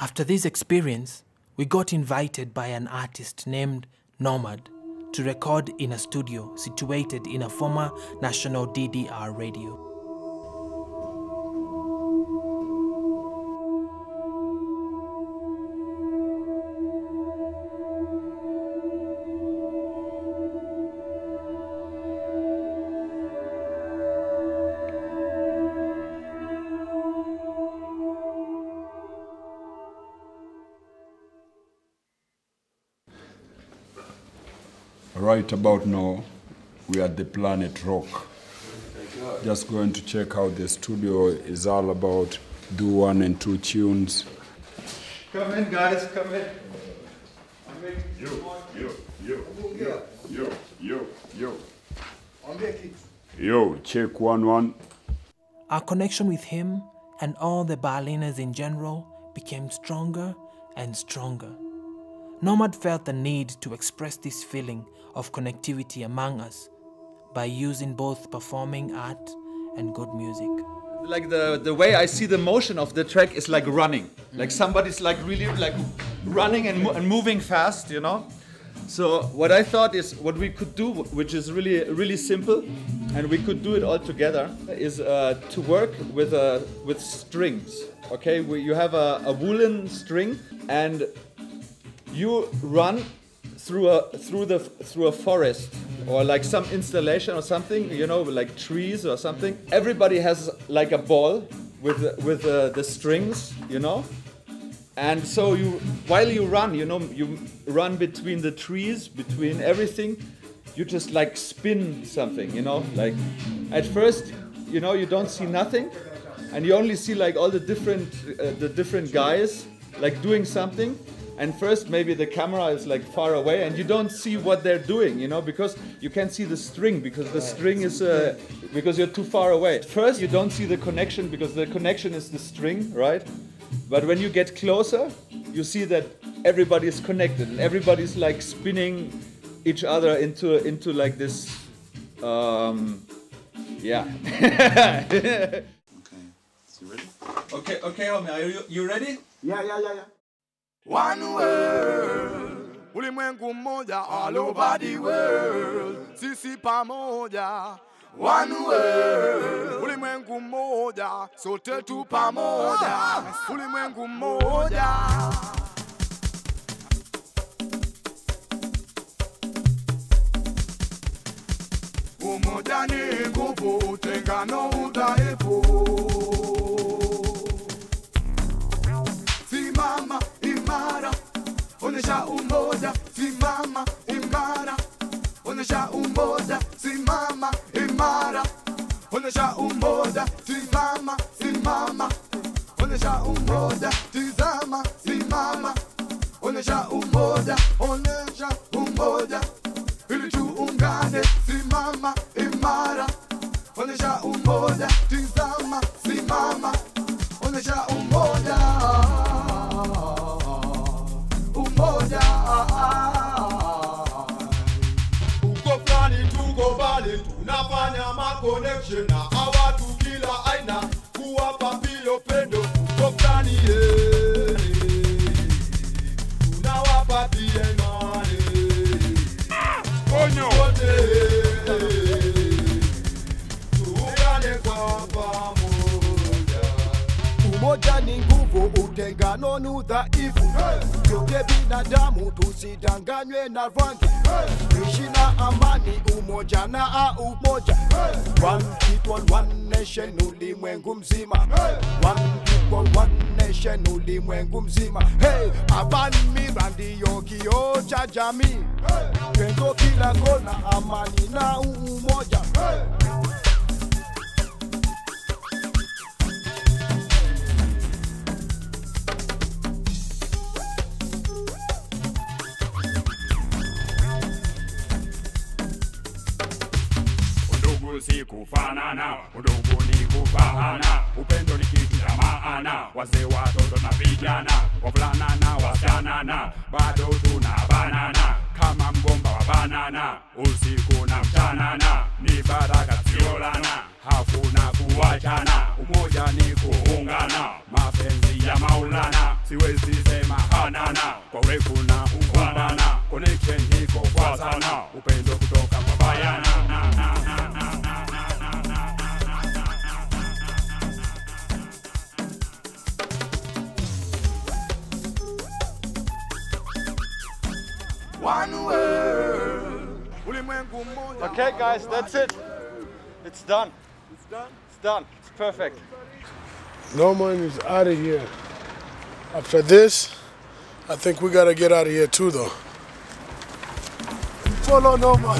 After this experience, we got invited by an artist named Nomad to record in a studio situated in a former national DDR radio. Right about now, we are at the Planet Rock. Just going to check out the studio is all about. Do 1 and 2 tunes. Come in, guys, come in. Yo, check 1 1. Our connection with him and all the Berliners in general became stronger and stronger. Nomad felt the need to express this feeling of connectivity among us by using both performing art and good music. Like the way I see the motion of the track is like running. Like somebody's like really like running and moving fast, you know? So what I thought is what we could do, which is really simple, and we could do it all together, is to work with strings. Okay, you have a woolen string and you run through a forest or like some installation or something, you know, like trees or something. Everybody has like a ball with the strings, you know, and so while you run, you know, you run between the trees, between everything. You just like spin something, you know, like at first, you know, you don't see nothing, and you only see like all the different guys like doing something. And first, maybe the camera is like far away, and you don't see what they're doing, you know, because you can't see the string, because the string is because you're too far away. At first, you don't see the connection because the connection is the string, right? But when you get closer, you see that everybody is connected, and everybody's like spinning each other into like this, yeah. Okay, so you ready? Okay, homie, are you ready? Yeah. One world, ulimwengu mmoja all over the world, sisi pamoja. One world, ulimwengu mmoja, sote tu pamoja, ulimwengu mmoja. Umoja ni nguvu, utengano udhaifu. Simama imara, onesha umoja. Simama imara, onesha umoja. Simama imara, onesha umoja. Simama, onesha umoja. Tizama, simama, onesha umoja. Onesha umoja, ili tuungane. Simama imara, onesha umoja. Tizama, simama, onesha umoja. Umoja. Uko flani tuko bali, tunafanya ma-connection na watu kila aina, kuwapa pia upendo. Uko flani tunawapa pia imani. Konyo tuungane kwa pamoja. Umoja ni nguvu, utengano ni udhaifu. Yote binadamu tusidanganywe na rangi. Tuishi na amani, umoja na umoja. One people, one nation, ulimwengu mzima. One people, one nation, ulimwengu mzima. Hey, Aban Mirandi kioo cha jamii. Pendo kila kona, amani na umoja. Si kufanana, udugu ni kufahana, upendo ni kitu cha maana, wazee watoto na vijana, wavulana na wasichana, bado tunabanana kama mgomba wa banana, usiku na mchana, ni baraka siolana, hakuna kuachana, umoja ni kuungana, mapenzi ya Maulana. siwezi sema hanana, kwa urefu na ufanana, connection hiko kwa sana, upendo kutoka kwa bayana. One world. Okay, guys, that's it. It's done. It's done? It's done. It's perfect. Norman is out of here. After this, I think we gotta get out of here too, though. Follow Norman.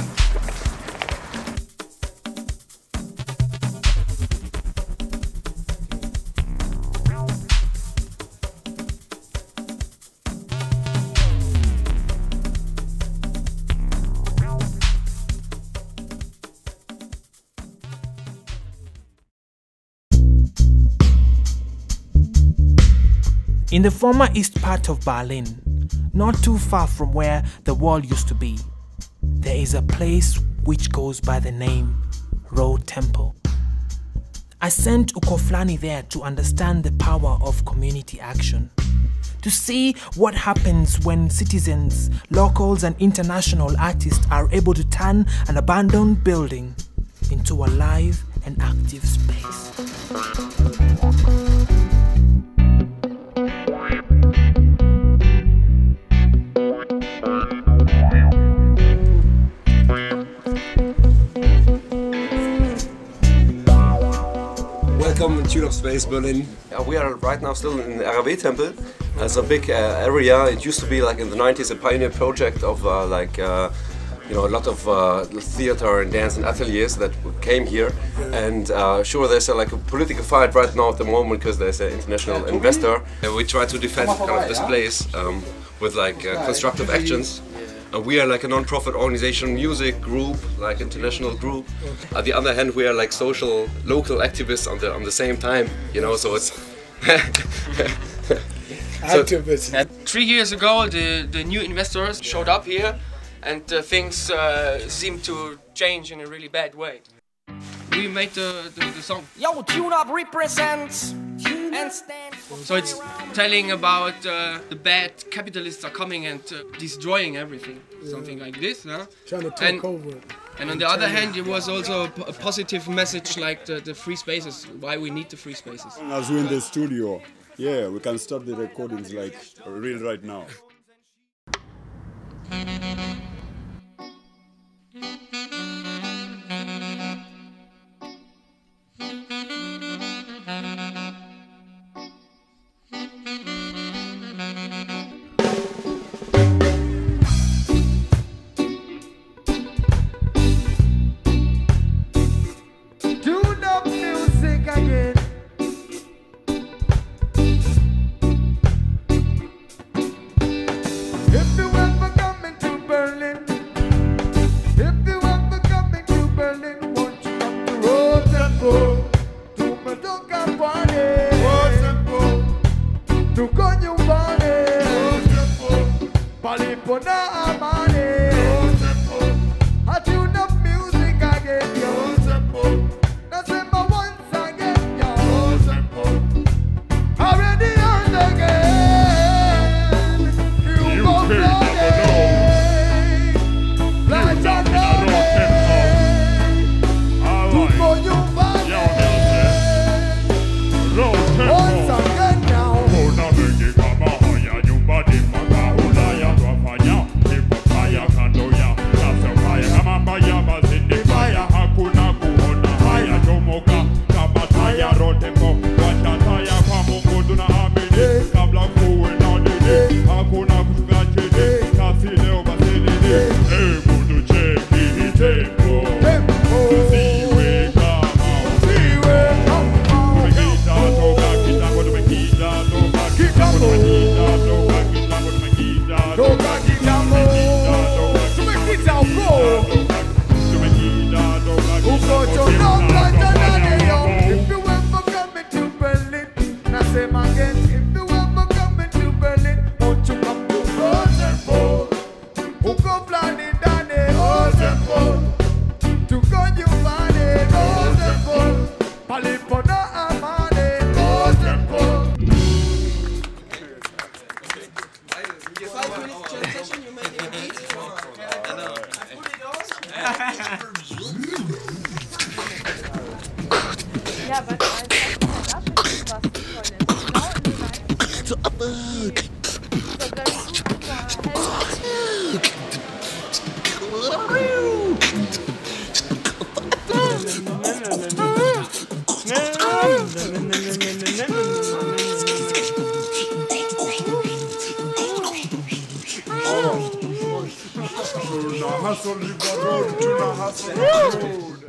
In the former east part of Berlin, not too far from where the wall used to be, there is a place which goes by the name Road Temple. I sent Ukoflani there to understand the power of community action, to see what happens when citizens, locals and international artists are able to turn an abandoned building into a live and active space. Welcome to Tune Space Berlin. We are right now still in the RAW Temple. It's a big area. It used to be like in the 90s a pioneer project of you know, a lot of theater and dance and ateliers that came here. And sure, there's like a political fight right now at the moment because there's an international investor. And we try to defend kind of this place with like constructive actions. We are like a non-profit organization, music group, like international group. On the other hand, we are like social, local activists on the same time, you know. So it's Activists. 3 years ago, the new investors showed up here, and things seemed to change in a really bad way. We made the song. Yo, Tune Up represents and stands. So it's telling about the bad capitalists are coming and destroying everything, something like this. Huh? Trying to take over. And on the other hand, it was also a positive message, like the free spaces, why we need the free spaces. As we're in the studio, yeah, we can start the recordings like real right now.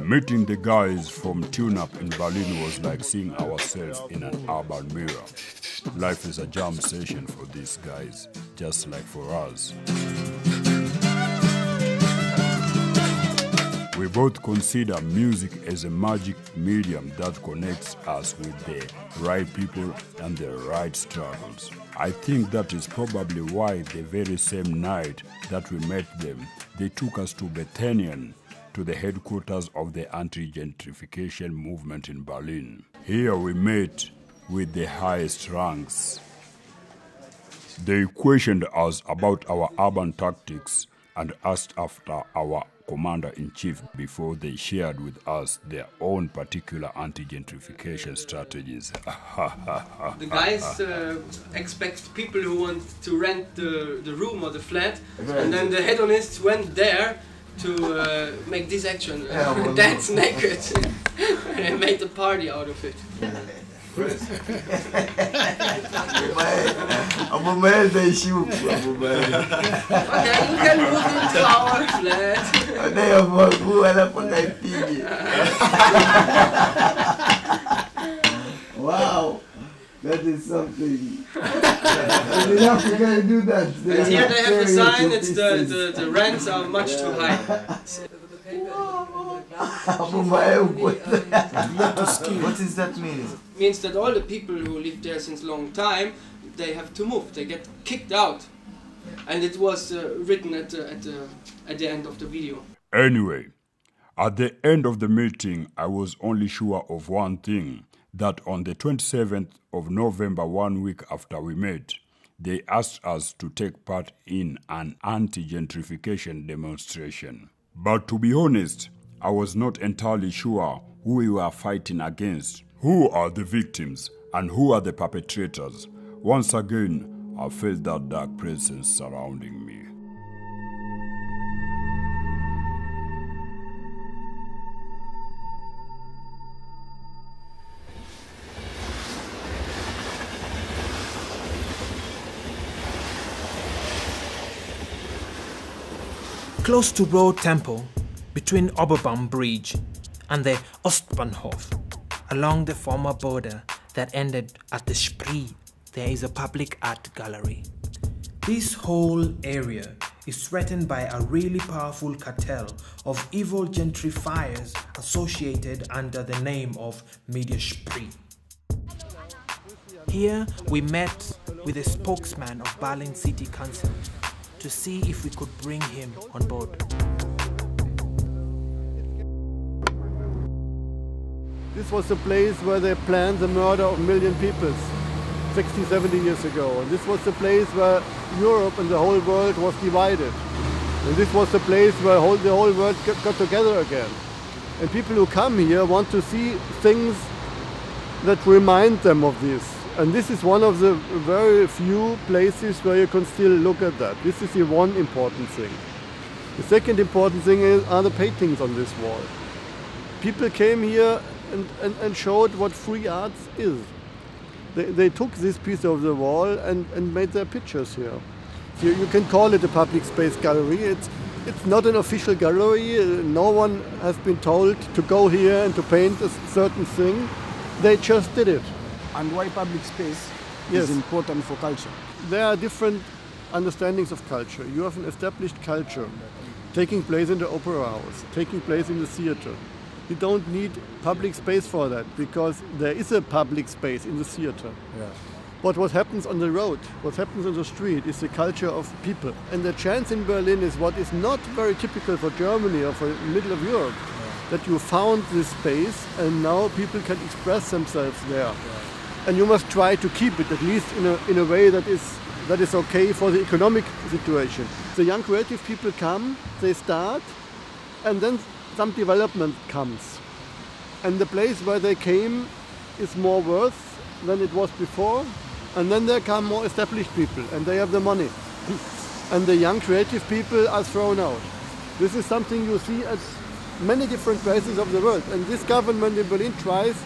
Meeting the guys from Tune Up in Berlin was like seeing ourselves in an urban mirror. Life is a jam session for these guys, just like for us. We both consider music as a magic medium that connects us with the right people and the right struggles. I think that is probably why the very same night that we met them, they took us to Bethanian, to the headquarters of the anti-gentrification movement in Berlin. Here we met with the highest ranks. They questioned us about our urban tactics and asked after our commander-in-chief before they shared with us their own particular anti-gentrification strategies. The guys expect people who want to rent the room or the flat, and then the hedonists went there to make this action, dance naked, and made a party out of it. I'm a man, they shoot. Okay, you can move into our flat. They are who are up on that TV. Wow, that is something. In Africa, you do that. And here they have the sign, it's the rents are much too high. What does that mean? It means that all the people who live there since long time, they have to move, they get kicked out. And it was written at the end of the video. Anyway, at the end of the meeting, I was only sure of one thing, that on the 27th of November, 1 week after we met, they asked us to take part in an anti-gentrification demonstration. But to be honest, I was not entirely sure who we were fighting against, who are the victims, and who are the perpetrators. Once again, I felt that dark presence surrounding me. Close to Road Temple, between Oberbaum Bridge and the Ostbahnhof, along the former border that ended at the Spree, there is a public art gallery. This whole area is threatened by a really powerful cartel of evil gentrifiers associated under the name of Media Spree. Here we met with a spokesman of Berlin City Council to see if we could bring him on board. This was the place where they planned the murder of a million people 60, 70 years ago. And this was the place where Europe and the whole world was divided. And this was the place where the whole world got together again. And people who come here want to see things that remind them of this. And this is one of the very few places where you can still look at that. This is the one important thing. The second important thing are the paintings on this wall. People came here and showed what free art is. They took this piece of the wall and made their pictures here. So you can call it a public space gallery. It's not an official gallery. No one has been told to go here and to paint a certain thing. They just did it. And why public space is important for culture? There are different understandings of culture. You have an established culture taking place in the opera house, taking place in the theater. You don't need public space for that because there is a public space in the theater. Yeah. But what happens on the road, what happens on the street is the culture of people. And the chance in Berlin is what is not very typical for Germany or for the middle of Europe, that you found this space and now people can express themselves there. Yeah. And you must try to keep it, at least in a way that is okay for the economic situation. The young creative people come, they start, and then some development comes. And the place where they came is more worth than it was before. And then there come more established people, and they have the money. And the young creative people are thrown out. This is something you see at many different places of the world. And this government in Berlin tries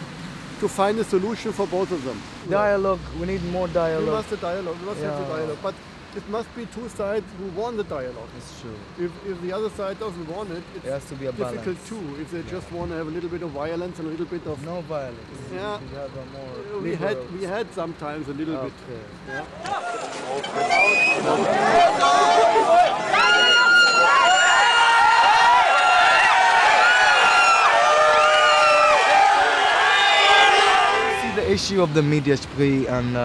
to find a solution for both of them. Dialogue, we need more dialogue. We must have dialogue, we must have the dialogue. But it must be two sides who want the dialogue. It's true. If the other side doesn't want it, it's There has to be a difficult balance. too. If they just want to have a little bit of violence and a little bit of No violence. yeah, We have a more we had sometimes a little bit. Yeah. The issue of the media spree and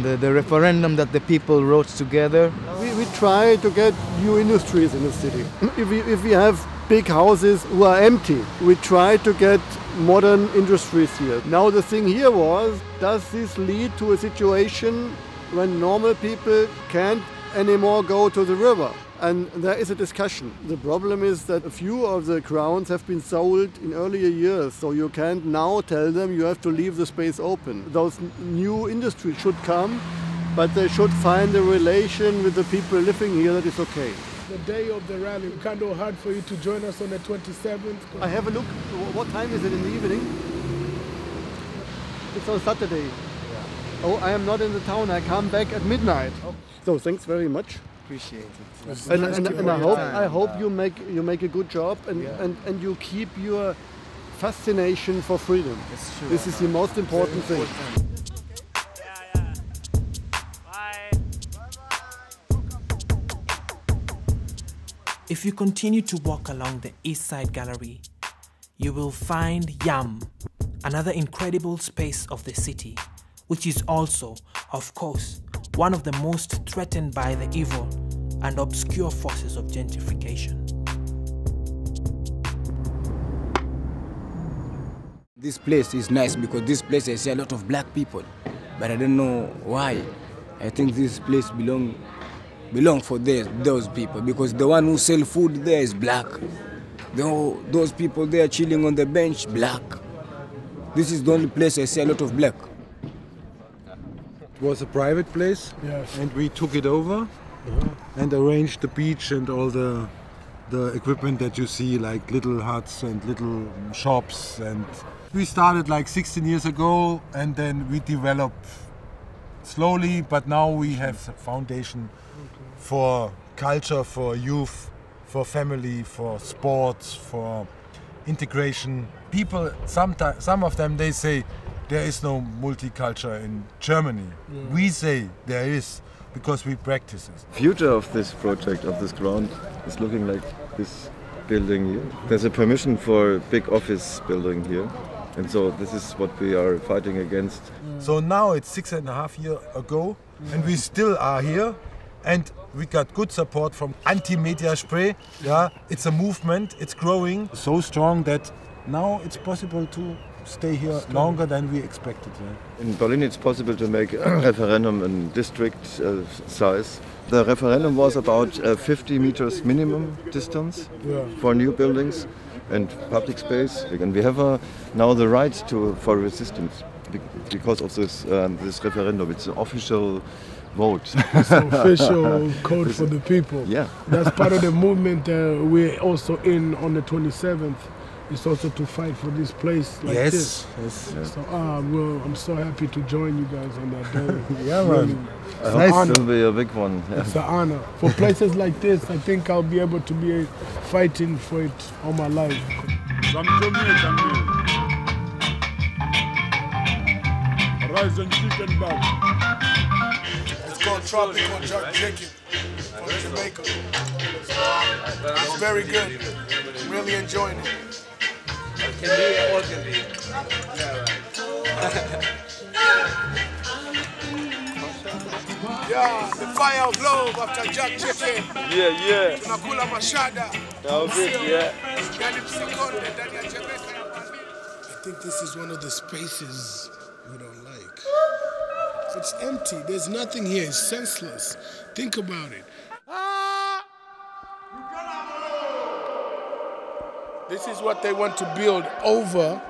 the referendum that the people wrote together. We try to get new industries in the city. If we have big houses who are empty, we try to get modern industries here. Now the thing here was, does this lead to a situation when normal people can't anymore go to the river? And there is a discussion. The problem is that a few of the grounds have been sold in earlier years, so you can't now tell them you have to leave the space open. Those new industries should come, but they should find a relation with the people living here that is okay. The day of the rally, we kind of hard for you to join us on the 27th. I have a look. What time is it in the evening? It's on Saturday. Yeah. Oh, I am not in the town. I come back at midnight. Oh. So thanks very much. Appreciate it. And I hope you make a good job and you keep your fascination for freedom. This is the most important thing. If you continue to walk along the East Side Gallery, you will find Yam, another incredible space of the city, which is also, of course, one of the most threatened by the evil and obscure forces of gentrification. This place is nice because this place I see a lot of black people, but I don't know why. I think this place belong for those people because the one who sell food there is black. Those people there chilling on the bench, black. This is the only place I see a lot of black. It was a private place, yes, and we took it over and arranged the beach and all the equipment that you see, like little huts and little shops. And we started like 16 years ago, and then we developed slowly, but now we have a foundation for culture, for youth, for family, for sports, for integration. People, some of them, they say there is no multicultural in Germany. Yeah. We say there is because we practice it. Future of this project, of this ground, is looking like this building here. There's a permission for a big office building here, and so this is what we are fighting against. So now it's 6.5 years ago, and we still are here, and we got good support from anti-gentrification. Yeah, it's a movement, it's growing so strong that now it's possible to stay here longer than we expected. Yeah. In Berlin it's possible to make a referendum in district size. The referendum was about 50 meters minimum distance for new buildings and public space. And we have now the right for resistance because of this referendum. It's an official vote. It's an official code for the people. Yeah. That's part of the movement we're also in on the 27th. It's also to fight for this place like this. Yes. So, well, I'm so happy to join you guys on that day. Yeah, really, man. I hope it'll be a big one. Yeah. It's an honor. For places like this, I think I'll be able to be fighting for it all my life. Some Jamaican meal. Rice and chicken back. It's called tropical jerk chicken from Jamaica. It's very good. Really enjoying it. Can be, all can be. Yeah, the fire of love after jerk chicken. Yeah. Tunakula mashada. Yeah. I think this is one of the spaces we don't like. It's empty. There's nothing here. It's senseless. Think about it. This is what they want to build over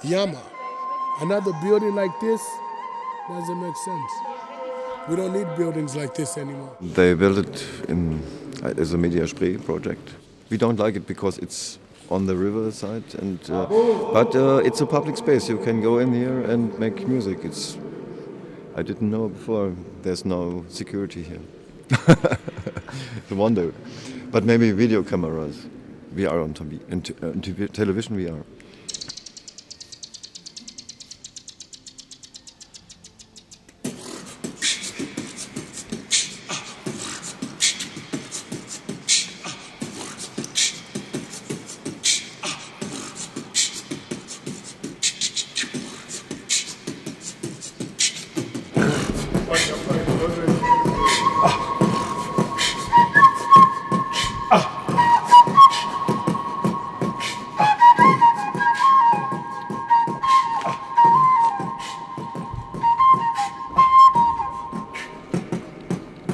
Yama. Another building like this doesn't make sense. We don't need buildings like this anymore. They built it as a media spree project. We don't like it because it's on the river side, and but it's a public space. You can go in here and make music. I didn't know before there's no security here. No wonder. But maybe video cameras, VR on television VR.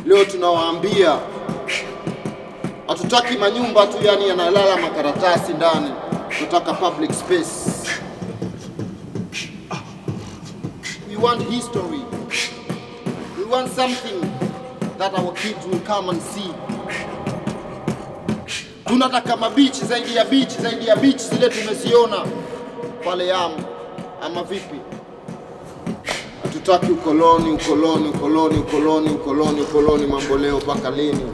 Leo tunawaambia hatutaki manyumba tu, yani yanalala makaratasi ndani. Tunataka public space. We want history. We want something that our kids will come and see. Tunataka mabichi zaidi ya beach zile tumeziona pale Yamu, ama vipi? Hatutaki ukoloni, mambo leo mpaka lini?